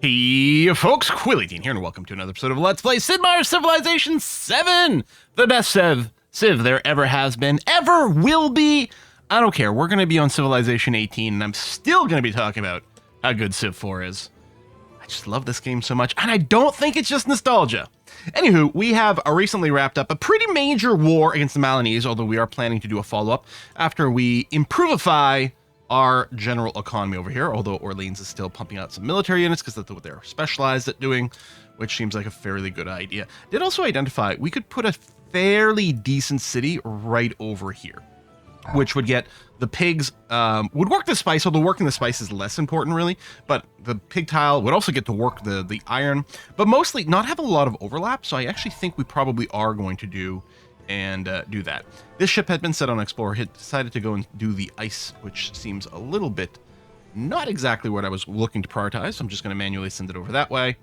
Hey folks, Quillyteen here, and welcome to another episode of Let's Play Sid Meier's Civilization 7! The best Civ there ever has been, ever will be! I don't care, we're going to be on Civilization 18, and I'm still going to be talking about how good Civ 4 is. I just love this game so much, and I don't think it's just nostalgia. Anywho, we have recently wrapped up a pretty major war against the Malinese, although we are planning to do a follow-up after we improvify our general economy over here, although Orleans is still pumping out some military units because that's what they're specialized at doing, which seems like a fairly good idea. Did also identify we could put a fairly decent city right over here, which would get the pigs, would work the spice, although working the spice is less important really, but the pig tile would also get to work the iron, but mostly not have a lot of overlap, so I actually think we probably are going to do that. This ship had been set on Explorer, had decided to go and do the ice, which seems a little bit not exactly what I was looking to prioritize, so I'm just going to manually send it over that way.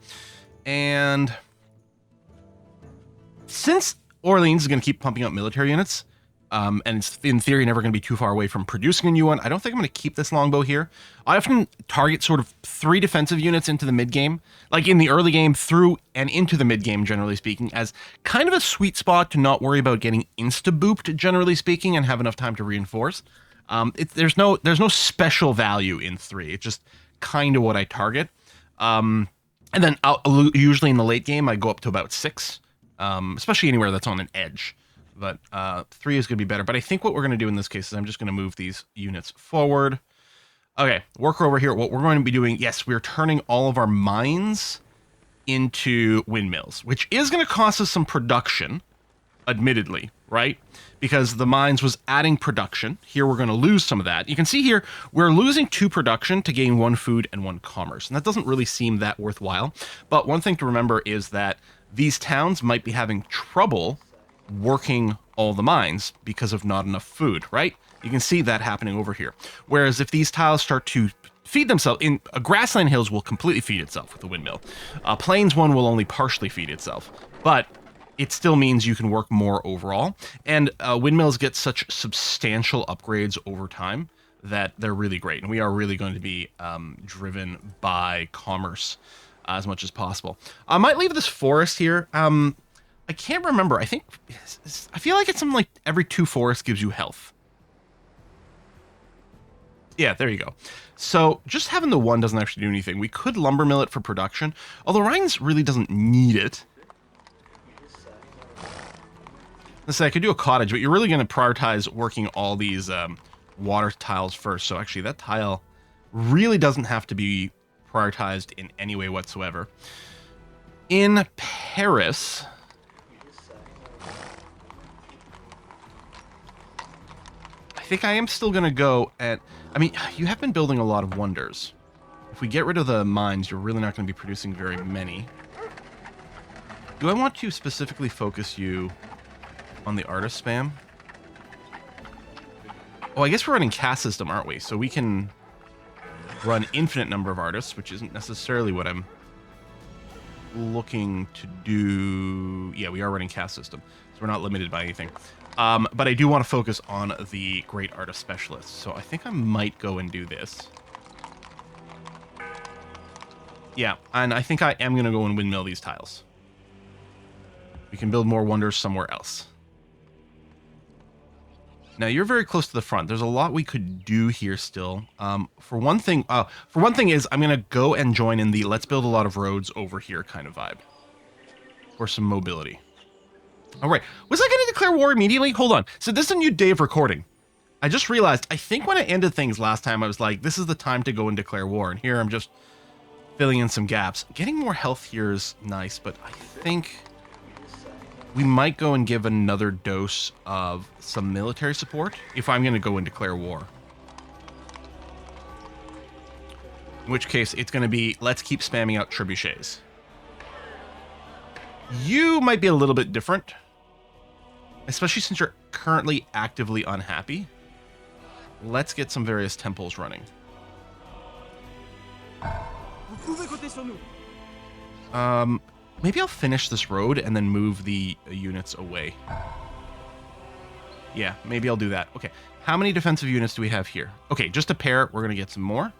And since Orleans is going to keep pumping out military units, and it's in theory never going to be too far away from producing a new one, I don't think I'm going to keep this longbow here. I often target sort of 3 defensive units into the mid-game, like in the early game through and into the mid-game, generally speaking, as kind of a sweet spot to not worry about getting insta-booped, generally speaking, and have enough time to reinforce. There's no special value in 3. It's just kind of what I target. And then usually in the late game, I go up to about 6, especially anywhere that's on an edge. But 3 is going to be better. But I think what we're going to do in this case is I'm just going to move these units forward. Okay, worker over here. What we're going to be doing, yes, we're turning all of our mines into windmills, which is going to cost us some production, admittedly, right? Because the mines was adding production. Here we're going to lose some of that. You can see here, we're losing 2 production to gain 1 food and 1 commerce. And that doesn't really seem that worthwhile. But one thing to remember is that these towns might be having trouble working all the mines because of not enough food, right? You can see that happening over here. Whereas if these tiles start to feed themselves, in grassland hills will completely feed itself with the windmill. Plains one will only partially feed itself, but it still means you can work more overall. And windmills get such substantial upgrades over time that they're really great. And we are really going to be driven by commerce as much as possible. I might leave this forest here. I can't remember. I feel like it's something like every 2 forests gives you health. Yeah, there you go. So just having the 1 doesn't actually do anything. We could lumber mill it for production, although Rhines really doesn't need it. Let's say I could do a cottage, but you're really going to prioritize working all these water tiles first. So actually that tile really doesn't have to be prioritized in any way whatsoever. In Paris, I think I am still going to go at... I mean, you have been building a lot of wonders. If we get rid of the mines, you're really not going to be producing very many. Do I want to specifically focus you on the artist spam? Oh, I guess we're running caste system, aren't we? So we can run infinite number of artists, which isn't necessarily what I'm looking to do. Yeah, we are running caste system, so we're not limited by anything. But I do want to focus on the great artist specialists, so I think I might go and do this. Yeah, and I think I am going to go and windmill these tiles. We can build more wonders somewhere else. Now you're very close to the front. There's a lot we could do here still. For one thing is I'm going to go and join in the let's build a lot of roads over here kind of vibe. For some mobility. All right, was I going to declare war immediately? Hold on. So this is a new day of recording. I just realized, I think when I ended things last time, I was like, this is the time to go and declare war. And here I'm just filling in some gaps. Getting more health here is nice, but I think we might go and give another dose of some military support if I'm going to go and declare war. In which case, it's going to be, let's keep spamming out trebuchets. You might be a little bit different. Especially since you're currently actively unhappy. Let's get some various temples running. Maybe I'll finish this road and then move the units away. Yeah, maybe I'll do that. Okay, how many defensive units do we have here? Okay, just a pair. We're going to get some more.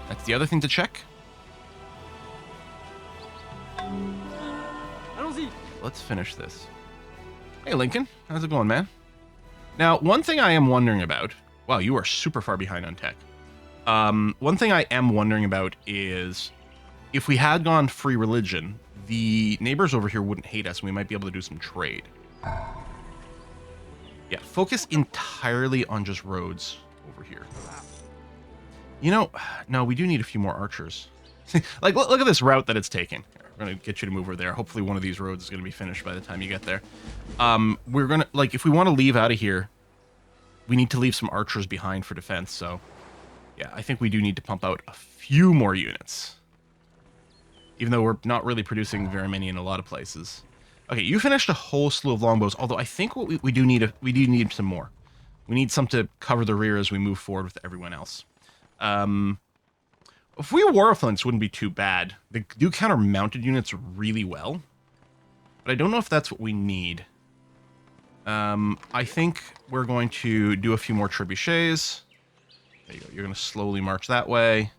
That's the other thing to check. let's finish this. Hey, Lincoln. How's it going, man? Now, one thing I am wondering about... Wow, you are super far behind on tech. One thing I am wondering about is if we had gone free religion, the neighbors over here wouldn't hate us and we might be able to do some trade. Yeah, focus entirely on just roads over here. You know, no, we do need a few more archers. Like, look at this route that it's taking. We're going to get you to move over there. Hopefully one of these roads is going to be finished by the time you get there. We're going to, like, if we want to leave out of here, we need to leave some archers behind for defense. So, yeah, I think we do need to pump out a few more units. Even though we're not really producing very many in a lot of places. Okay, you finished a whole slew of longbows. Although I think what we do need some more. We need some to cover the rear as we move forward with everyone else. If we war flints wouldn't be too bad. They do counter mounted units really well. But I don't know if that's what we need. I think we're going to do a few more trebuchets. There you go. You're going to slowly march that way.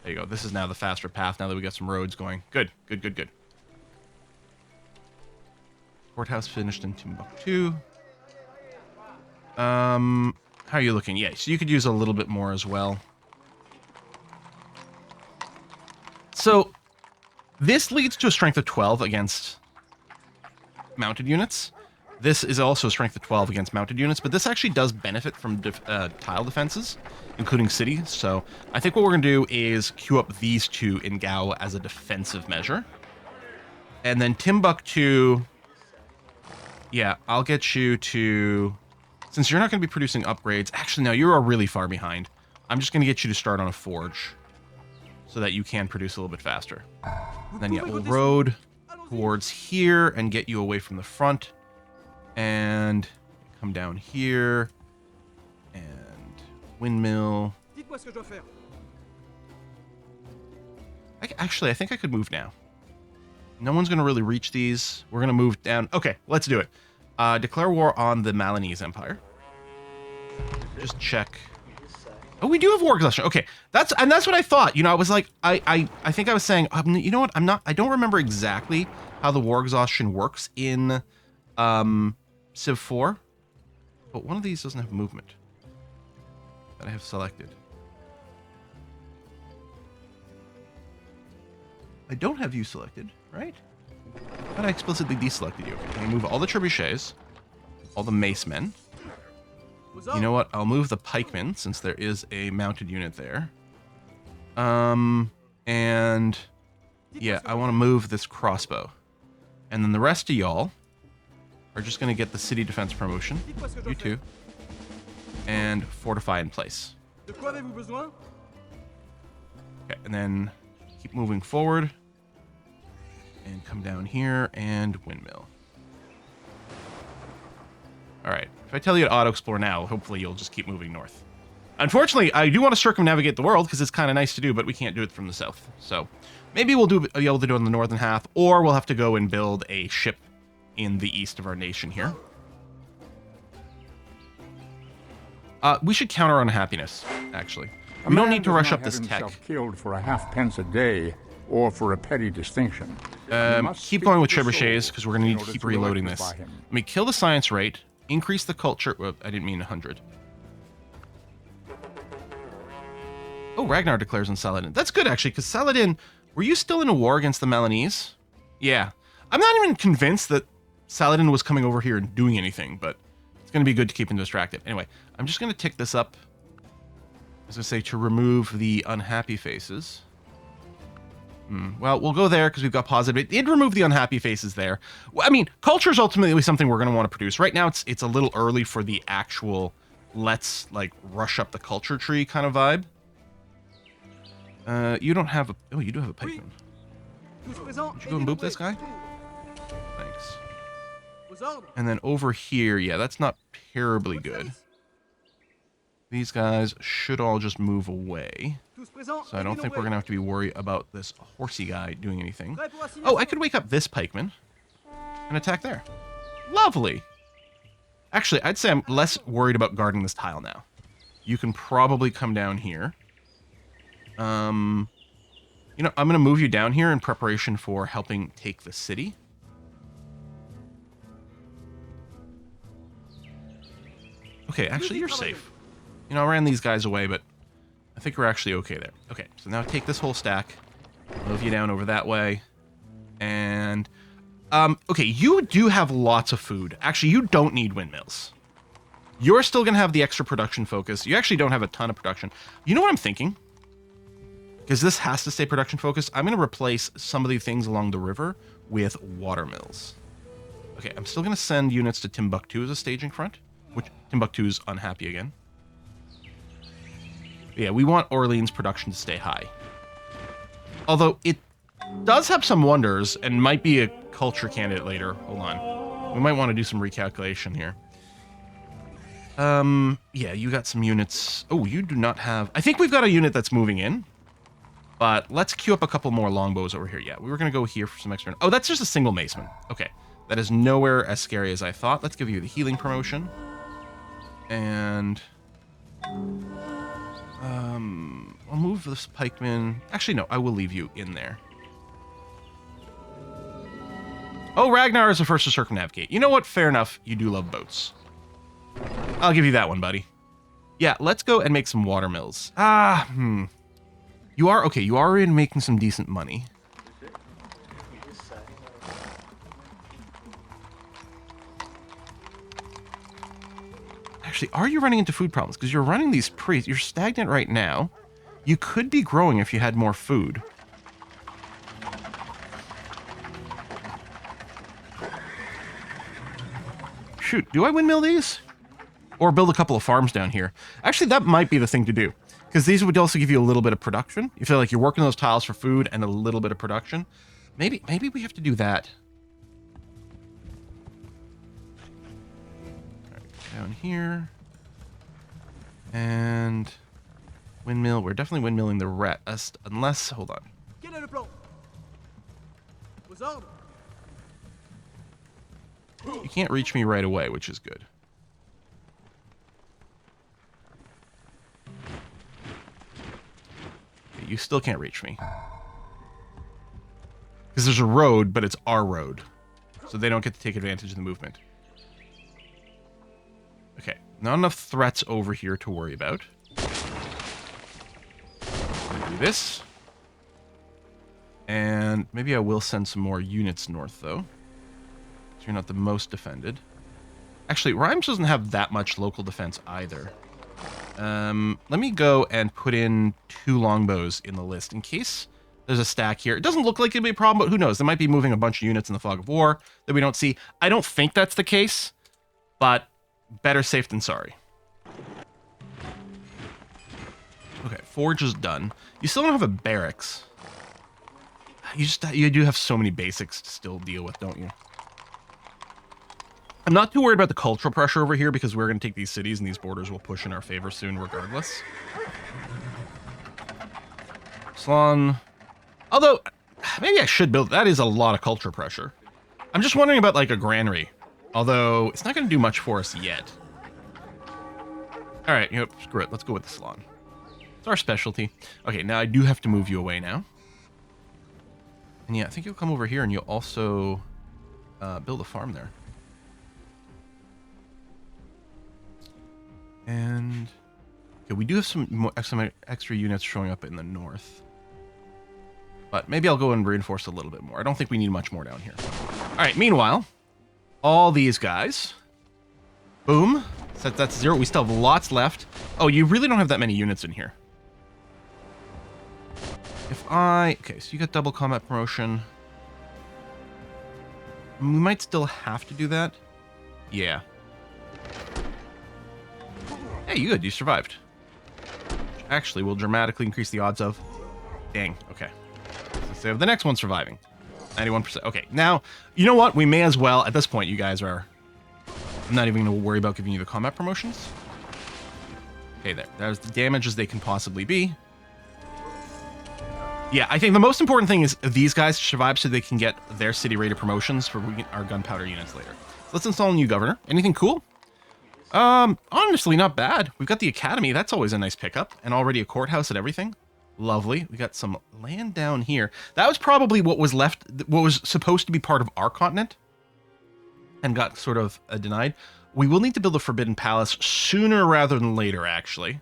There you go. This is now the faster path now that we got some roads going. Good, good, good, good. Courthouse finished in Timbuktu. How are you looking? Yeah, so you could use a little bit more as well. So, this leads to a strength of 12 against mounted units. This is also a strength of 12 against mounted units, but this actually does benefit from tile defenses, including city. So, I think what we're going to do is queue up these two in Gao as a defensive measure. And then Timbuktu, yeah, I'll get you to... Since you're not going to be producing upgrades... Actually, no, you're really far behind. I'm just going to get you to start on a forge, so that you can produce a little bit faster. And then, yeah, we'll road towards here and get you away from the front. And come down here. And windmill. Actually, I think I could move now. No one's going to really reach these. We're going to move down. Okay, let's do it. Declare war on the Malinese Empire. Just check. Oh, we do have war exhaustion. Okay, that's what I thought. You know, I was like, I think I was saying, you know what? I don't remember exactly how the war exhaustion works in Civ 4, but one of these doesn't have movement that I have selected. I don't have you selected, right? But I explicitly deselected you. I'm gonna move all the trebuchets, all the mace men. You know what? I'll move the pikemen since there is a mounted unit there. And yeah, I want to move this crossbow. And then the rest of y'all are just going to get the city defense promotion. You too. And fortify in place. Okay, and then keep moving forward. And come down here and windmill. Alright, if I tell you to auto-explore now, hopefully you'll just keep moving north. Unfortunately, I do want to circumnavigate the world, because it's kind of nice to do, but we can't do it from the south. So, maybe we'll be able to do it in the northern half, or we'll have to go and build a ship in the east of our nation here. We should counter our unhappiness, actually. We don't need to rush up this tech. Killed for a half-pence a day, or for a petty distinction. Keep going with trebuchets, because we're going to need to keep reloading this. Let me kill the science rate. Increase the culture... Well, I didn't mean 100. Oh, Ragnar declares on Saladin. That's good, actually, because Saladin... Were you still in a war against the Malinese? Yeah. I'm not even convinced that Saladin was coming over here and doing anything, but it's going to be good to keep him distracted. Anyway, I'm just going to tick this up. As I say, to remove the unhappy faces. Well, we'll go there because we've got positive. It did remove the unhappy faces there. I mean, culture is ultimately something we're going to want to produce. Right now, it's a little early for the actual let's, like, rush up the culture tree kind of vibe. You don't have a... Oh, you do have a pikeman. Did you go and boop this guy? Thanks. And then over here, yeah, that's not terribly good. These guys should all just move away. So I don't think we're going to have to be worried about this horsey guy doing anything. Oh, I could wake up this pikeman and attack there. Lovely. Actually, I'd say I'm less worried about guarding this tile now. You can probably come down here. You You know, I'm going to move you down here in preparation for helping take the city. Okay, actually, you're safe. You know, I ran these guys away, but I think we're actually okay there. Okay, so now take this whole stack, move you down over that way, and... okay, you do have lots of food. Actually, you don't need windmills. You're still going to have the extra production focus. You actually don't have a ton of production. You know what I'm thinking? Because this has to stay production focused, I'm going to replace some of the things along the river with water mills. Okay, I'm still going to send units to Timbuktu as a staging front, which Timbuktu's unhappy again. Yeah, we want Orleans production to stay high. Although it does have some wonders and might be a culture candidate later. Hold on. We might want to do some recalculation here. Yeah, you got some units. Oh, you do not have... I think we've got a unit that's moving in. But let's queue up a couple more longbows over here. Yeah, we were going to go here for some extra... Oh, that's just a single maceman. Okay. That is nowhere as scary as I thought. Let's give you the healing promotion. And... I'll move this pikeman. Actually, no, I will leave you in there. Oh, Ragnar is the first to circumnavigate. You know what? Fair enough. You do love boats. I'll give you that one, buddy. Yeah, let's go and make some water mills. You are, okay, you are already making some decent money. Actually, are you running into food problems? Because you're running these priests. You're stagnant right now. You could be growing if you had more food. Shoot, do I windmill these? Or build a couple of farms down here? Actually, that might be the thing to do. Because these would also give you a little bit of production. You feel like you're working those tiles for food and a little bit of production. Maybe we have to do that. All right, down here. And windmill. We're definitely windmilling the rest. Unless, hold on. You can't reach me right away, which is good. You still can't reach me. Because there's a road, but it's our road. So they don't get to take advantage of the movement. Okay, not enough threats over here to worry about. Do this. And maybe I will send some more units north, though. So you're not the most defended. Actually, Rhymes doesn't have that much local defense either. Let me go and put in 2 longbows in the list in case there's a stack here. It doesn't look like it'd be a problem, but who knows? They might be moving a bunch of units in the fog of war that we don't see. I don't think that's the case, but better safe than sorry. Okay, forge is done. You still don't have a barracks. You do have so many basics to still deal with, don't you? I'm not too worried about the cultural pressure over here because we're going to take these cities and these borders will push in our favor soon regardless. Salon. Although, maybe I should build... That is a lot of culture pressure. I'm just wondering about, like, a granary. Although, it's not going to do much for us yet. Alright, you know, screw it. Let's go with the salon. It's our specialty. Okay, now I do have to move you away now. And yeah, I think you'll come over here and you'll also build a farm there. And okay, we do have some extra units showing up in the north. But maybe I'll go and reinforce a little bit more. I don't think we need much more down here. All right, meanwhile, all these guys. Boom. That's 0. We still have lots left. Oh, you really don't have that many units in here. Okay, so you got double combat promotion. We might still have to do that. Yeah. Hey, you good. You survived. Actually, will dramatically increase the odds of... Dang. Okay. So the next one surviving. 91%. Okay, now, you know what? We may as well... At this point, you guys are... I'm not even going to worry about giving you the combat promotions. Okay, there. There's the damage as they can possibly be. Yeah, I think the most important thing is these guys survive so they can get their city rated promotions for our gunpowder units later. So let's install a new governor. Anything cool? Honestly, not bad. We've got the academy. That's always a nice pickup. And already a courthouse and everything. Lovely. We got some land down here. That was probably what was left, what was supposed to be part of our continent and got sort of denied. We will need to build a Forbidden Palace sooner rather than later, actually.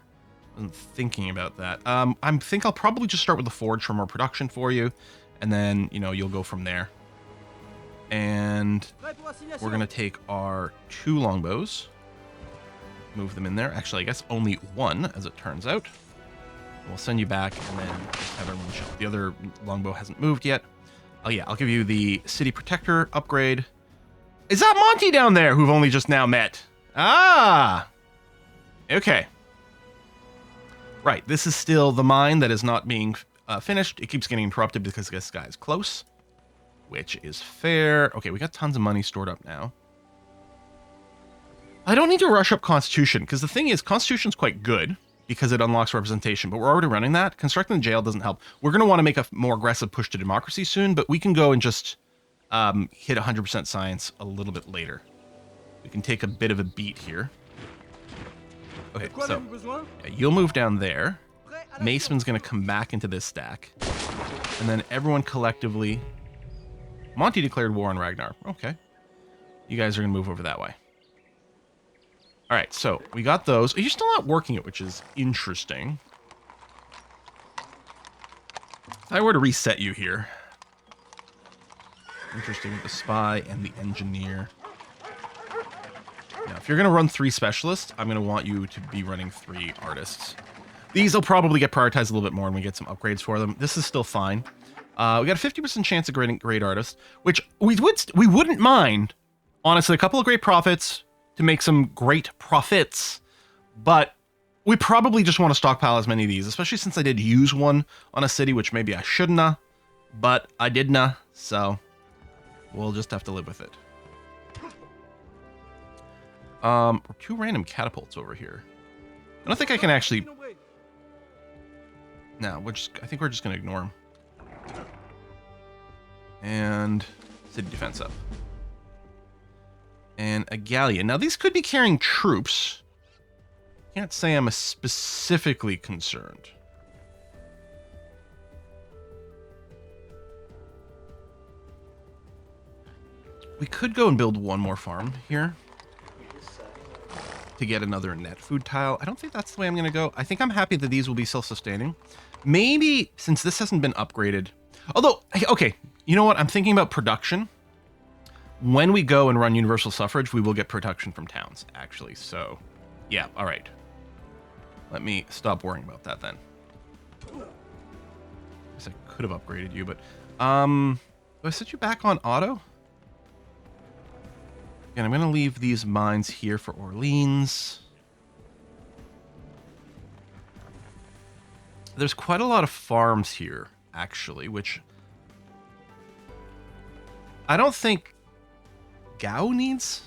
I'm thinking about that. I think I'll probably just start with the forge for more production for you, and then, you know, you'll go from there. And we're going to take our 2 longbows, move them in there. Actually, I guess only 1, as it turns out. We'll send you back, and then just have everyone show. The other longbow hasn't moved yet. Oh yeah, I'll give you the City Protector upgrade. Is that Monty down there, who've only just now met? Ah! Okay. Right, this is still the mine that is not being finished. It keeps getting interrupted because this guy is close, which is fair. Okay, we got tons of money stored up now. I don't need to rush up Constitution, because the thing is, Constitution's quite good, because it unlocks representation, but we're already running that. Constructing the jail doesn't help. We're going to want to make a more aggressive push to democracy soon, but we can go and just hit 100% science a little bit later. We can take a bit of a beat here. Okay, so yeah, you'll move down there. Maceman's going to come back into this stack. And then everyone collectively... Monty declared war on Ragnar. Okay. You guys are going to move over that way. All right, so we got those. You're still not working it, which is interesting. If I were to reset you here. Interesting with the spy and the engineer. Now, if you're going to run 3 specialists, I'm going to want you to be running 3 artists. These will probably get prioritized a little bit more when we get some upgrades for them. This is still fine. We got a 50% chance of grading great artists, which we wouldn't mind. Honestly, a couple of great profits to make some great profits, but we probably just want to stockpile as many of these, especially since I did use one on a city, which maybe I shouldn't have, but I didn't, so we'll just have to live with it. 2 random catapults over here. I don't think I can actually... No, I think we're just going to ignore them. And city defense up. And a galleon. Now, these could be carrying troops. Can't say I'm specifically concerned. We could go and build one more farm here to get another net food tile. I don't think that's the way I'm going to go. I think I'm happy that these will be self-sustaining. Maybe, since this hasn't been upgraded... Although, okay, you know what? I'm thinking about production. When we go and run universal suffrage, we will get production from towns, actually. So, yeah, all right. Let me stop worrying about that then. I guess I could have upgraded you, but... do I set you back on auto? Again, I'm going to leave these mines here for Orleans. There's quite a lot of farms here, actually, which... I don't think... Gao needs?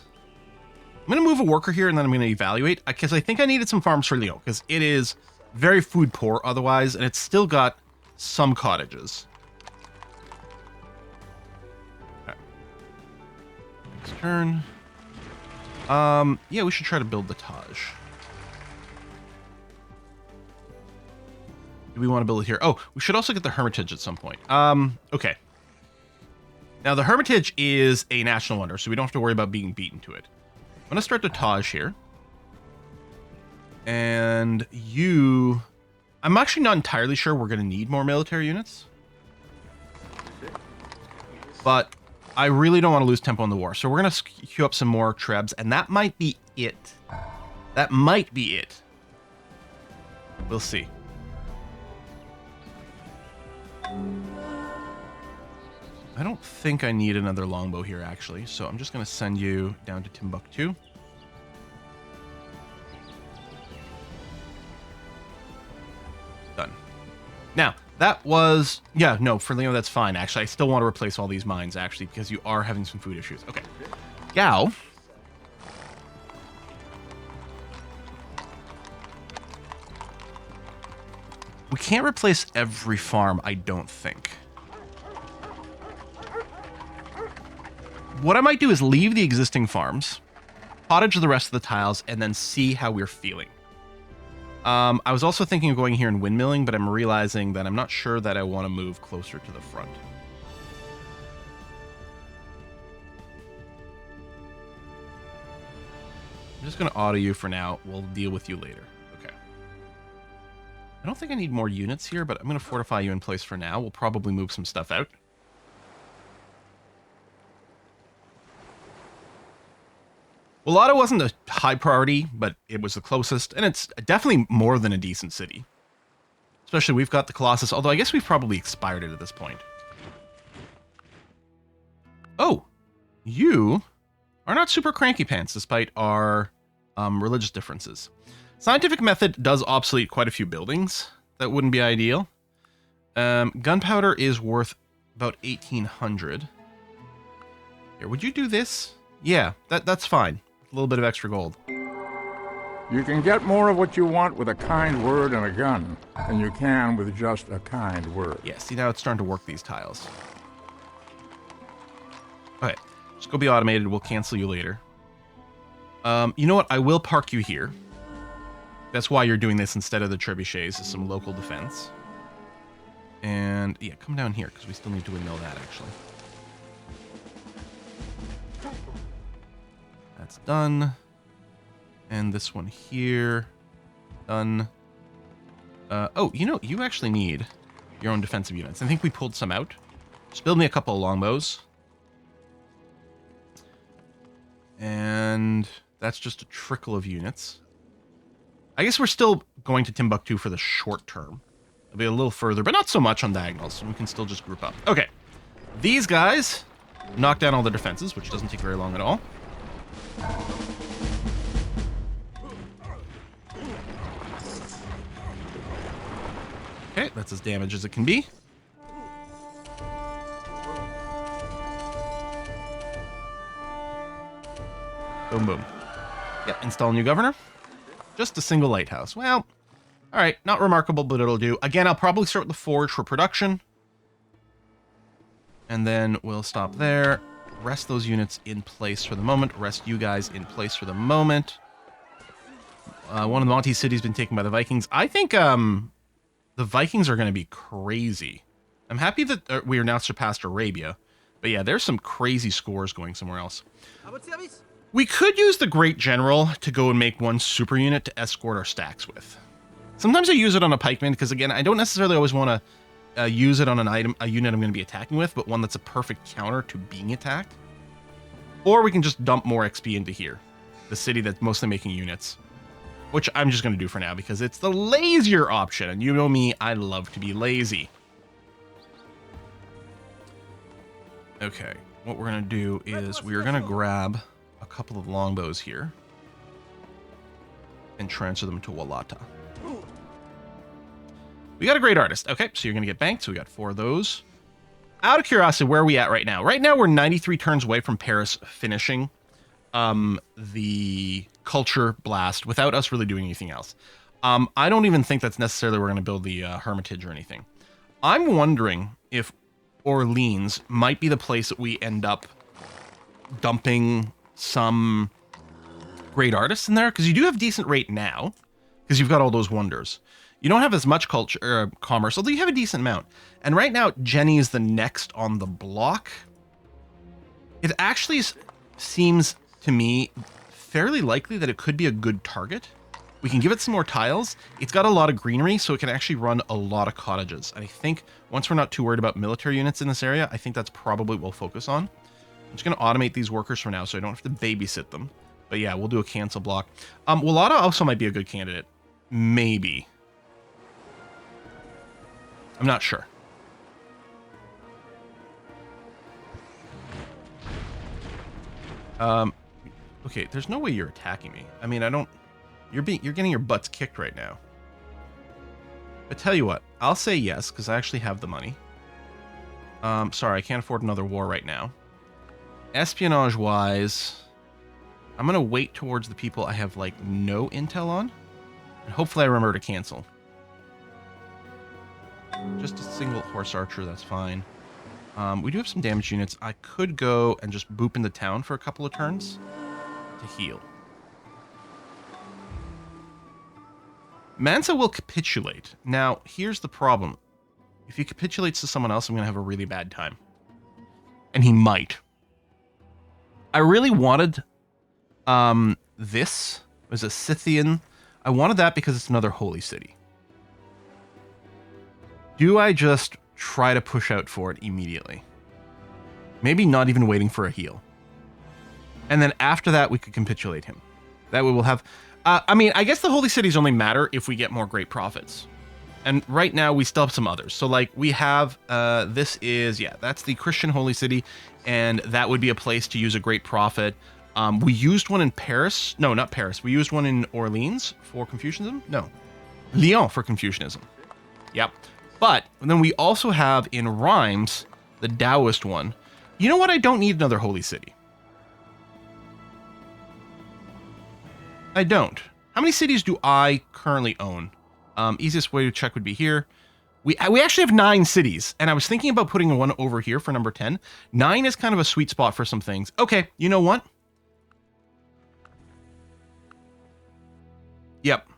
I'm going to move a worker here and then I'm going to evaluate, because I think I needed some farms for Leo, because it is very food poor otherwise, and it's still got some cottages. Okay. Next turn. Yeah, we should try to build the Taj. Do we want to build it here? Oh, we should also get the Hermitage at some point. Okay. Now, the Hermitage is a national wonder, so we don't have to worry about being beaten to it. I'm going to start the Taj here. And you... I'm actually not entirely sure we're going to need more military units. But I really don't want to lose tempo in the war. So we're going to queue up some more trebs, and that might be it. That might be it. We'll see. I don't think I need another longbow here, actually, so I'm just going to send you down to Timbuktu. Done. Now, that was... Yeah, no, for Leo, that's fine, actually. I still want to replace all these mines, actually, because you are having some food issues. Okay. Gao. We can't replace every farm, I don't think. What I might do is leave the existing farms, cottage the rest of the tiles, and then see how we're feeling. I was also thinking of going here and windmilling, but I'm realizing that I'm not sure that I want to move closer to the front. I'm just going to auto you for now. We'll deal with you later. Okay. I don't think I need more units here, but I'm going to fortify you in place for now. We'll probably move some stuff out. Wallata wasn't a high priority, but it was the closest, and it's definitely more than a decent city. Especially we've got the Colossus, although I guess we've probably expired it at this point. Oh, you are not super cranky pants despite our religious differences. Scientific method does obsolete quite a few buildings. That wouldn't be ideal. Gunpowder is worth about 1,800. Here, would you do this? Yeah, that's fine. A little bit of extra gold. You can get more of what you want with a kind word and a gun than you can with just a kind word. Yeah, see, now it's starting to work these tiles. Okay, just go be automated. We'll cancel you later. You know what? I will park you here. That's why you're doing this instead of the trebuchets, is some local defense. And, yeah, come down here, because we still need to windmill that, actually. That's done. And this one here. Done. Oh, you know, you actually need your own defensive units. I think we pulled some out. Just build me a couple of longbows. And that's just a trickle of units. I guess we're still going to Timbuktu for the short term. It'll be a little further, but not so much on diagonals, so we can still just group up. Okay. These guys knock down all the defenses, which doesn't take very long at all. Okay, that's as damaged as it can be. Boom, boom. Yep, install new governor. Just a single lighthouse. Well, all right, not remarkable, but it'll do. Again, I'll probably start with the forge for production. And then we'll stop there. Rest those units in place for the moment. Rest you guys in place for the moment. One of the Monte cities been taken by the Vikings. I think the Vikings are going to be crazy. I'm happy that we are now surpassed Arabia. But yeah, there's some crazy scores going somewhere else. We could use the Great General to go and make one super unit to escort our stacks with. Sometimes I use it on a pikeman because, again, I don't necessarily always want to use it on a unit I'm going to be attacking with, but one that's a perfect counter to being attacked. Or we can just dump more XP into here, the city that's mostly making units, which I'm just going to do for now because it's the lazier option. And you know me, I love to be lazy. Okay, what we're going to do is we're going to grab a couple of longbows here and transfer them to Wallata. We got a great artist. Okay, so you're going to get banked. So we got 4 of those. Out of curiosity, where are we at right now? Right now, we're 93 turns away from Paris finishing the culture blast without us really doing anything else. I don't even think that's necessarily we're going to build the Hermitage or anything. I'm wondering if Orleans might be the place that we end up dumping some great artists in there, because you do have decent rate now, because you've got all those wonders. You don't have as much culture commerce, although you have a decent amount. And right now, Jenny is the next on the block. It actually seems to me fairly likely that it could be a good target. We can give it some more tiles. It's got a lot of greenery, so it can actually run a lot of cottages. And I think once we're not too worried about military units in this area, I think that's probably what we'll focus on. I'm just going to automate these workers for now so I don't have to babysit them. But yeah, we'll do a cancel block. Wallata also might be a good candidate. Maybe. I'm not sure. Okay, there's no way you're attacking me. I mean, I don't... You're getting your butts kicked right now. But tell you what, I'll say yes, because I actually have the money. Sorry, I can't afford another war right now. Espionage-wise, I'm going to wait towards the people I have, like, no intel on. And hopefully I remember to cancel. Just a single horse archer, that's fine. We do have some damage units. I could go and just boop into town for a couple of turns to heal. Mansa will capitulate. Now, here's the problem. If he capitulates to someone else, I'm going to have a really bad time. And he might. I really wanted this. It was a Scythian. I wanted that because it's another holy city. Do I just try to push out for it immediately? Maybe not even waiting for a heal. And then after that, we could capitulate him. That way we'll have... I mean, I guess the holy cities only matter if we get more great prophets. And right now, we still have some others. So, like, we have... this is... Yeah, that's the Christian holy city. And that would be a place to use a great prophet. We used one in Paris. No, not Paris. We used one in Orleans for Confucianism. No. Lyon for Confucianism. Yep. But then we also have in Rheims, the Taoist one. You know what? I don't need another holy city. I don't. How many cities do I currently own? Easiest way to check would be here. We actually have 9 cities, and I was thinking about putting one over here for number 10. 9 is kind of a sweet spot for some things. Okay, you know what? Yep.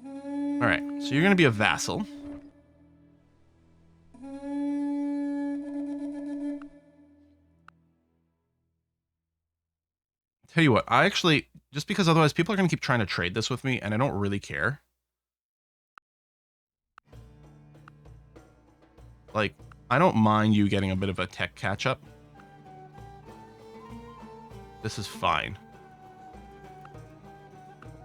All right, so you're going to be a vassal. Tell you what, I actually, just because otherwise people are going to keep trying to trade this with me, and I don't really care. Like, I don't mind you getting a bit of a tech catch-up. This is fine.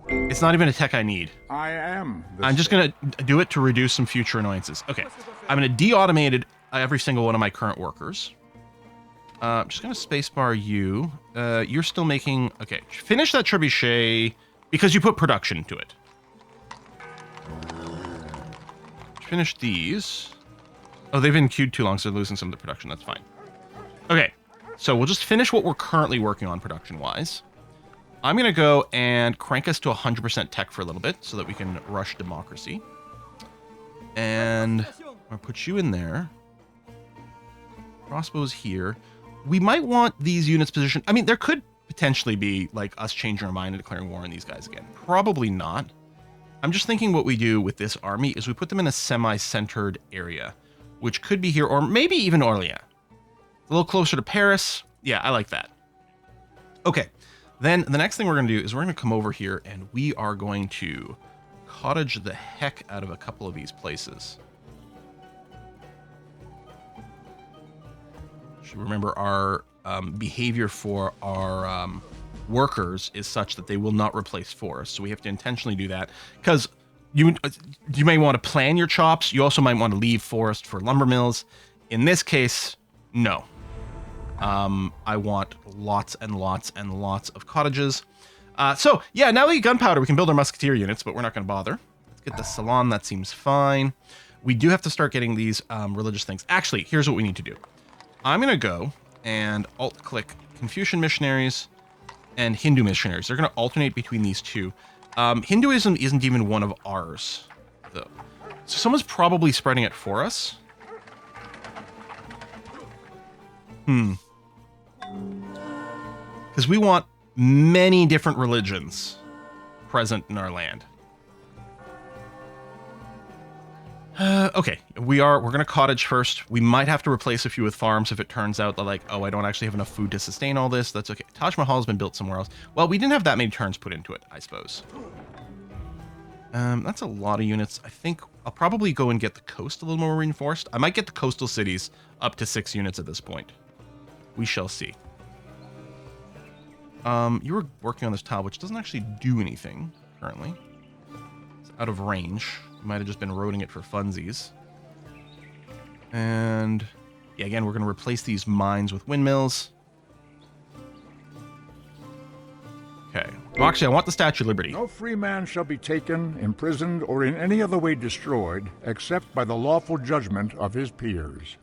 It's not even a tech I need. I'm just going to do it to reduce some future annoyances. Okay, I'm going to de-automate every single one of my current workers. I'm just going to spacebar you. You're still making... Okay, finish that trebuchet because you put production into it. Finish these. Oh, they've been queued too long, so they're losing some of the production. That's fine. Okay, so we'll just finish what we're currently working on production-wise. I'm going to go and crank us to 100% tech for a little bit so that we can rush democracy. And I'm going to put you in there. Crossbows here. We might want these units positioned... I mean, there could potentially be, like, us changing our mind and declaring war on these guys again. Probably not. I'm just thinking what we do with this army is we put them in a semi-centered area, which could be here, or maybe even Orléans. A little closer to Paris. Yeah, I like that. Okay. Then the next thing we're going to do is we're going to come over here and we are going to cottage the heck out of a couple of these places. Should remember our behavior for our workers is such that they will not replace forests. So we have to intentionally do that because you may want to plan your chops. You also might want to leave forest for lumber mills. In this case, no. I want lots and lots and lots of cottages. So, yeah, now we get gunpowder, we can build our musketeer units, but we're not going to bother. Let's get the salon. That seems fine. We do have to start getting these religious things. Actually, here's what we need to do. I'm going to go and alt-click Confucian missionaries and Hindu missionaries. They're going to alternate between these two. Hinduism isn't even one of ours, though. So someone's probably spreading it for us. Because we want many different religions present in our land. Okay, we're going to cottage first. We might have to replace a few with farms if it turns out that, like, oh, I don't actually have enough food to sustain all this. That's okay. Taj Mahal has been built somewhere else. Well, we didn't have that many turns put into it, I suppose. That's a lot of units. I think I'll probably go and get the coast a little more reinforced. I might get the coastal cities up to 6 units at this point. We shall see. You were working on this tile, which doesn't actually do anything currently. It's out of range. You might have just been roading it for funsies. And yeah, again, we're going to replace these mines with windmills. Okay. Well, actually, I want the Statue of Liberty. No free man shall be taken, imprisoned, or in any other way destroyed, except by the lawful judgment of his peers.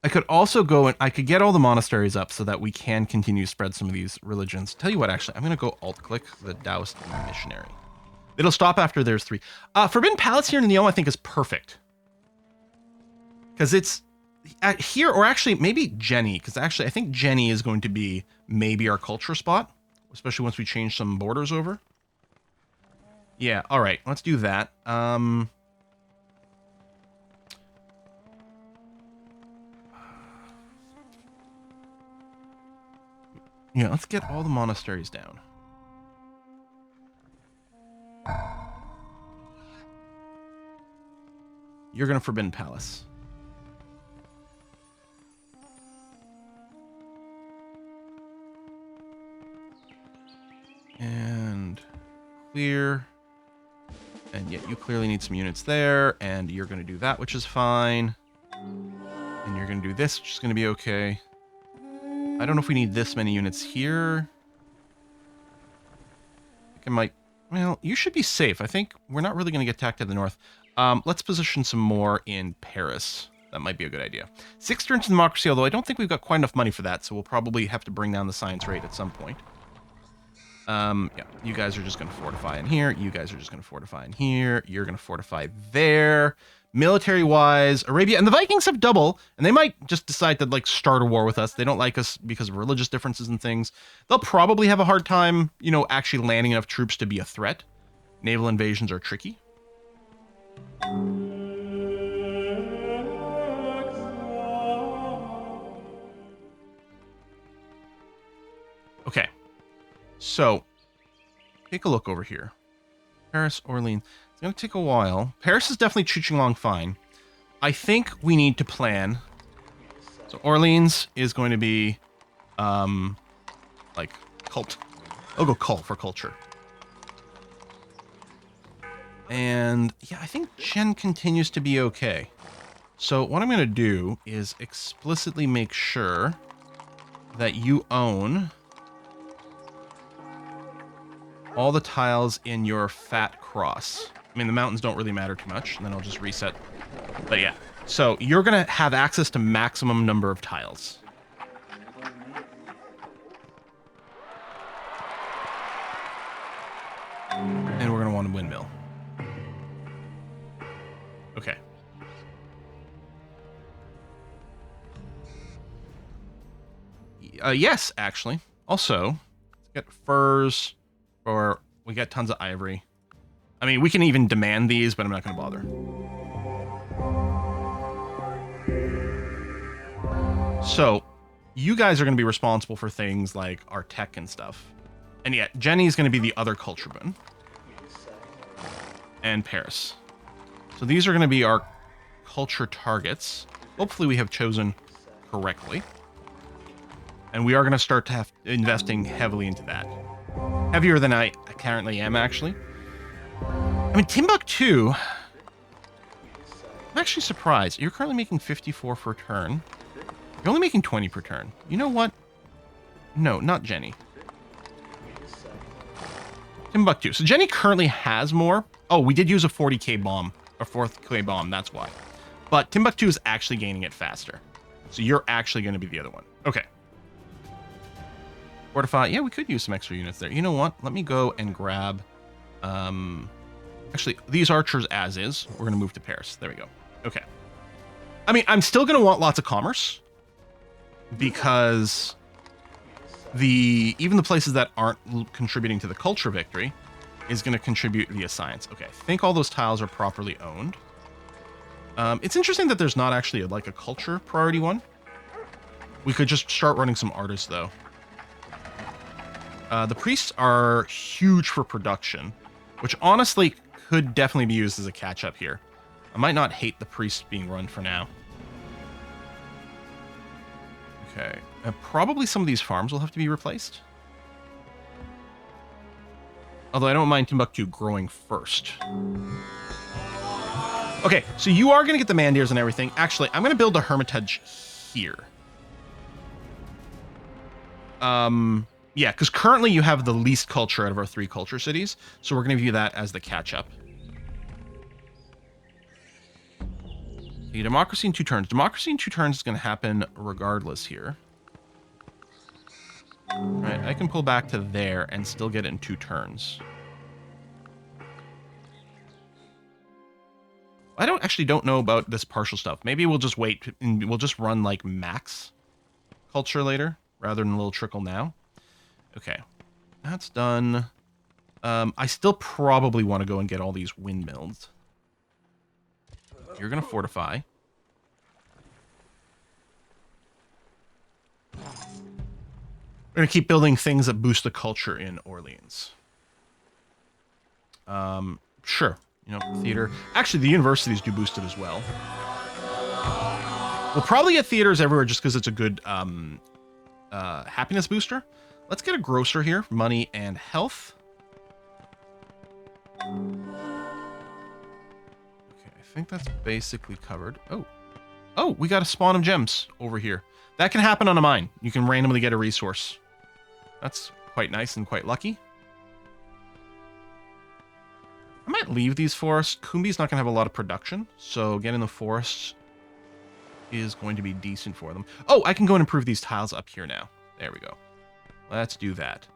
I could also go and I could get all the monasteries up so that we can continue to spread some of these religions. Tell you what, actually, I'm going to go alt-click the Taoist missionary. It'll stop after there's 3. Forbidden Palace here in Lyon, I think, is perfect. Because it's here, or actually maybe Jenny, because actually I think Jenny is going to be maybe our culture spot, especially once we change some borders over. Yeah, all right, let's do that. Yeah, let's get all the monasteries down. You're gonna Forbidden Palace. And clear. And yet you clearly need some units there, and you're gonna do that, which is fine. And you're gonna do this, which is gonna be okay. I don't know if we need this many units here. I think I might... Well, you should be safe. I think we're not really going to get attacked to the north. Let's position some more in Paris. That might be a good idea. 6 turns to democracy, although I don't think we've got quite enough money for that, so we'll probably have to bring down the science rate at some point. Yeah, you guys are just going to fortify in here. You guys are just going to fortify in here. You're going to fortify there. Military-wise, Arabia, and the Vikings have double, and they might just decide to, like, start a war with us. They don't like us because of religious differences and things. They'll probably have a hard time, you know, actually landing enough troops to be a threat. Naval invasions are tricky. Okay. So, take a look over here. Paris, Orleans. It's going to take a while. Paris is definitely chuching along fine. I think we need to plan. So Orleans is going to be, like, cult. I'll go cult for culture. And, yeah, I think Jen continues to be okay. So what I'm going to do is explicitly make sure that you own all the tiles in your fat cross. I mean, the mountains don't really matter too much, and then I'll just reset. But yeah, so you're going to have access to maximum number of tiles. And we're going to want a windmill. Okay. Yes, actually. Also, let's get furs, or we got tons of ivory. I mean, we can even demand these, but I'm not going to bother. So, you guys are going to be responsible for things like our tech and stuff. And yeah, Jenny's going to be the other culture boon. And Paris. So these are going to be our culture targets. Hopefully we have chosen correctly. And we are going to start to have investing heavily into that. Heavier than I currently am, actually. I mean, Timbuktu... I'm actually surprised. You're currently making 54 per turn. You're only making 20 per turn. You know what? No, not Jenny. Timbuktu. So Jenny currently has more. Oh, we did use a 40k bomb. A 4th bomb, that's why. But Timbuktu is actually gaining it faster. So you're actually going to be the other one. Okay. Fortify. Yeah, we could use some extra units there. You know what? Let me go and grab... Actually, these archers as is. We're going to move to Paris. There we go. Okay. I mean, I'm still going to want lots of commerce. Because... even the places that aren't contributing to the culture victory is going to contribute via science. Okay, I think all those tiles are properly owned. It's interesting that there's not actually like a culture priority one. We could just start running some artists though. The priests are huge for production, which honestly could definitely be used as a catch-up here. I might not hate the priests being run for now. Okay. Probably some of these farms will have to be replaced. Although I don't mind Timbuktu growing first. Okay, so you are going to get the Mandirs and everything. Actually, I'm going to build a Hermitage here. Yeah, because currently you have the least culture out of our 3 culture cities. So we're going to view that as the catch-up. Okay, democracy in 2 turns. Democracy in 2 turns is going to happen regardless here. Right, I can pull back to there and still get it in 2 turns. I don't know about this partial stuff. Maybe we'll just wait and we'll just run like max culture later rather than a little trickle now. Okay, that's done. I still probably want to go and get all these windmills. You're going to fortify. We're going to keep building things that boost the culture in Orleans. Sure. You know, theater. Actually, the universities do boost it as well. We'll probably get theaters everywhere just because it's a good happiness booster. Let's get a grocer here. Money and health. Okay, I think that's basically covered. Oh, we got a spawn of gems over here. That can happen on a mine. You can randomly get a resource. That's quite nice and quite lucky. I might leave these forests. Kumbi's not going to have a lot of production, so getting the forests is going to be decent for them. Oh, I can go and improve these tiles up here now. There we go. Let's do that.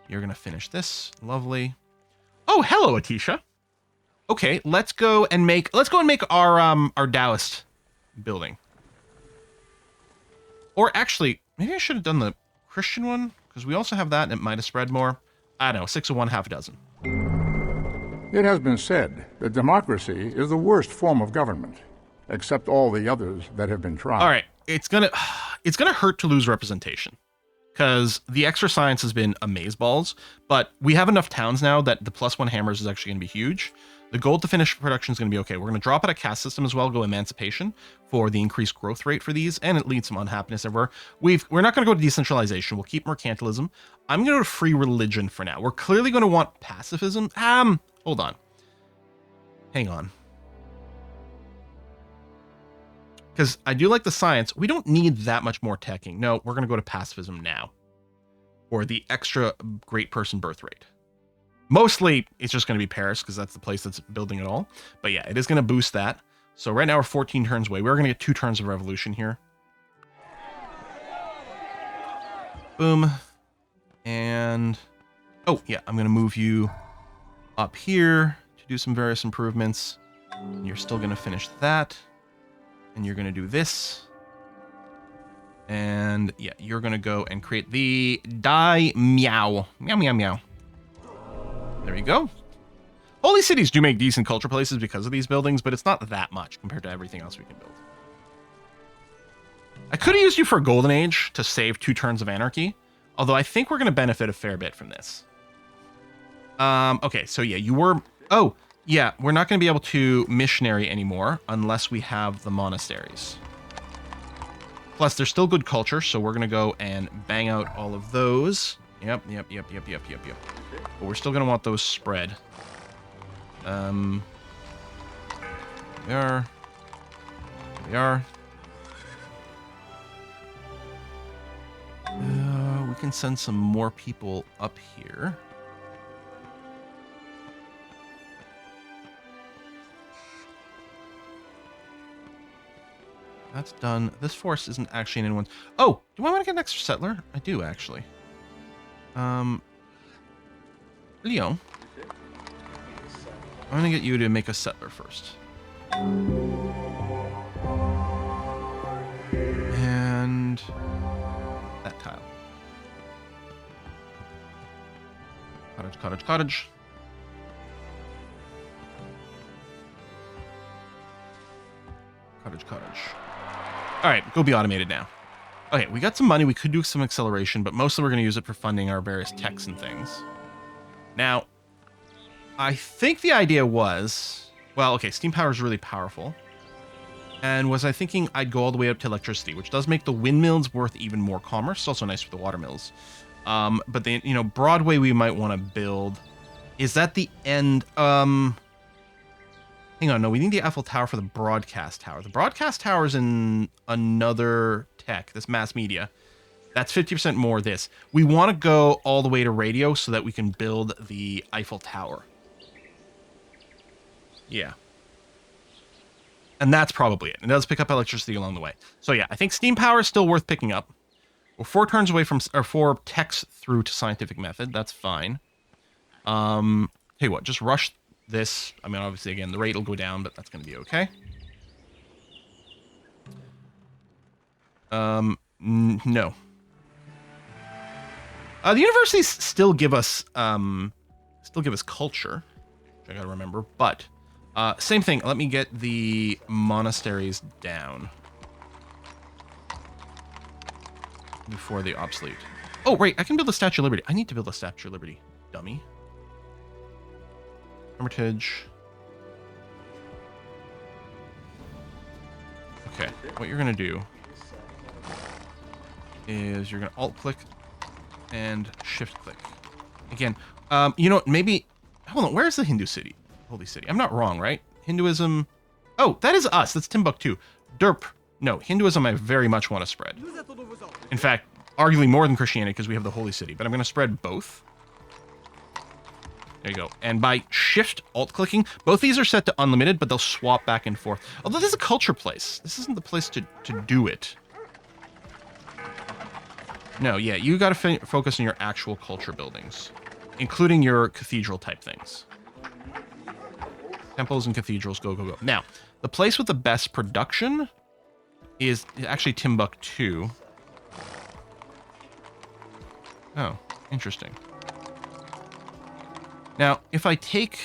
You're going to finish this. Lovely. Oh, hello, Atisha. Okay, let's go and make our Taoist building. Or actually, maybe I should have done the Christian one, because we also have that and it might have spread more. I don't know, 6 of one, half a dozen. It has been said that democracy is the worst form of government, except all the others that have been tried. All right, it's gonna hurt to lose representation, because the extra science has been amazeballs, but we have enough towns now that the +1 hammers is actually going to be huge. The gold to finish production is going to be okay. We're going to drop out a caste system as well, go emancipation for the increased growth rate for these, and it leads some unhappiness everywhere. We're not going to go to decentralization. We'll keep mercantilism. I'm going to go to free religion for now. We're clearly going to want pacifism. Hold on. Hang on. Because I do like the science. We don't need that much more teching. No, we're going to go to pacifism now. Or the extra great person birth rate. Mostly, it's just going to be Paris, because that's the place that's building it all. But yeah, it is going to boost that. So right now we're 14 turns away. We're going to get 2 turns of revolution here. Boom. And... oh, yeah, I'm going to move you up here to do some various improvements. And you're still going to finish that. And you're going to do this. And yeah, you're going to go and create the Dai Meow. Meow, meow, meow. There you go. Holy cities do make decent culture places because of these buildings, but it's not that much compared to everything else we can build. I could have used you for a golden age to save 2 turns of anarchy, although I think we're going to benefit a fair bit from this. Okay, so yeah, you were... oh, yeah, we're not going to be able to missionary anymore unless we have the monasteries. Plus, there's still good culture, so we're going to go and bang out all of those. Yep. But we're still going to want those spread. We are. We can send some more people up here. That's done. This forest isn't actually in anyone's... oh, do I want to get an extra settler? I do, actually. Leo. I'm going to get you to make a settler first. And... that tile. Cottage, cottage, cottage. Cottage, cottage. All right, go be automated now. Okay, we got some money. We could do some acceleration, but mostly we're going to use it for funding our various techs and things. Now, I think the idea was... well, okay, steam power is really powerful. And was I thinking I'd go all the way up to electricity, which does make the windmills worth even more commerce. It's also nice for the water mills. But the, you know, Broadway we might want to build. Is that the end... hang on, no, we need the Eiffel Tower for the broadcast tower. The broadcast tower is in another tech, this mass media. That's 50% more this. We want to go all the way to radio so that we can build the Eiffel Tower. Yeah. And that's probably it. It does pick up electricity along the way. So yeah, I think steam power is still worth picking up. We're 4 turns away from, or 4 techs through to scientific method. That's fine. Tell you what, just rush this. I mean, obviously, again, the rate will go down, but that's going to be okay. No. The universities still give us culture, which I gotta remember, but same thing. Let me get the monasteries down before they obsolete. Oh, right, I can build a Statue of Liberty. I need to build a Statue of Liberty, dummy. Hermitage. Okay, what you're gonna do is you're gonna alt-click and shift-click. Again, you know, maybe... Hold on, where's the Hindu city? Holy city. I'm not wrong, right? Hinduism... Oh, that is us. That's Timbuktu. Derp. No, Hinduism I very much want to spread. In fact, arguably more than Christianity because we have the Holy City. But I'm going to spread both. There you go. And by shift alt-clicking, both these are set to unlimited, but they'll swap back and forth. Although this is a culture place. This isn't the place to do it. No, yeah, you got to focus on your actual culture buildings, including your cathedral type things. Temples and cathedrals, go, go, go. Now, the place with the best production is actually Timbuktu. Oh, interesting. Now, if I take...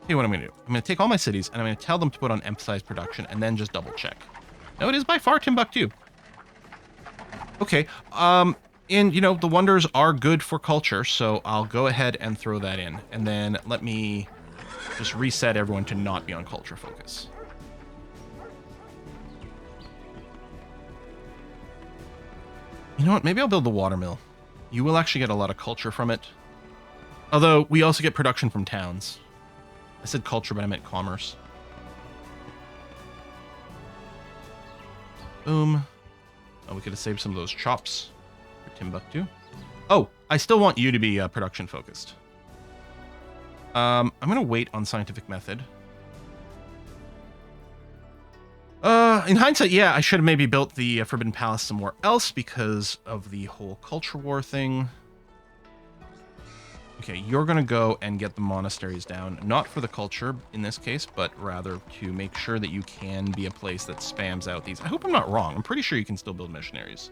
Hey, what I'm going to do? I'm going to take all my cities, and I'm going to tell them to put on emphasized production, and then just double check. No, it is by far Timbuktu. Okay, and, you know, the wonders are good for culture, so I'll go ahead and throw that in. And then let me just reset everyone to not be on culture focus. You know what? Maybe I'll build the watermill. You will actually get a lot of culture from it. Although, we also get production from towns. I said culture, but I meant commerce. Boom. Oh, we could have saved some of those chops for Timbuktu. Oh, I still want you to be production focused. I'm going to wait on scientific method. In hindsight, yeah, I should have maybe built the Forbidden Palace somewhere else because of the whole culture war thing. Okay, you're going to go and get the monasteries down, not for the culture in this case, but rather to make sure that you can be a place that spams out these. I hope I'm not wrong. I'm pretty sure you can still build missionaries.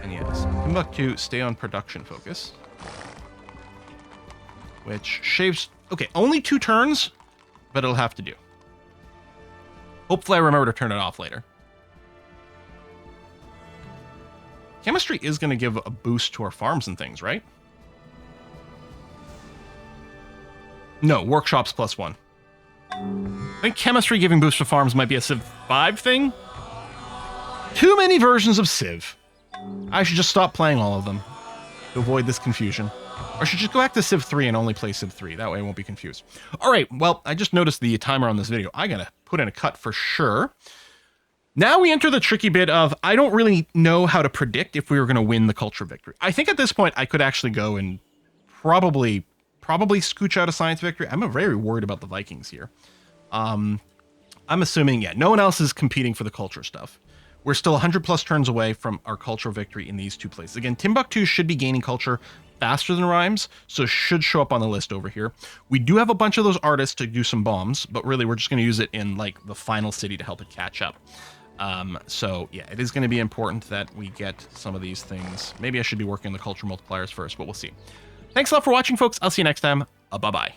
And yes, Timbuktu, stay on production focus. Which shaves... Okay, only 2 turns, but it'll have to do. Hopefully I remember to turn it off later. Chemistry is going to give a boost to our farms and things, right? No, workshops +1. I think chemistry giving boost to farms might be a Civ 5 thing. Too many versions of Civ. I should just stop playing all of them to avoid this confusion. Or I should just go back to Civ 3 and only play Civ 3. That way I won't be confused. All right, well, I just noticed the timer on this video. I gotta put in a cut for sure. Now we enter the tricky bit of, I don't really know how to predict if we were going to win the culture victory. I think at this point I could actually go and probably scooch out a science victory. I'm very worried about the Vikings here. I'm assuming, yeah, no one else is competing for the culture stuff. We're still 100+ turns away from our cultural victory in these 2 places. Again, Timbuktu should be gaining culture faster than Rhymes, so should show up on the list over here. We do have a bunch of those artists to do some bombs, but really we're just going to use it in like the final city to help it catch up. So yeah, it is going to be important that we get some of these things. Maybe I should be working on the culture multipliers first, but we'll see. Thanks a lot for watching, folks. I'll see you next time. Bye-bye.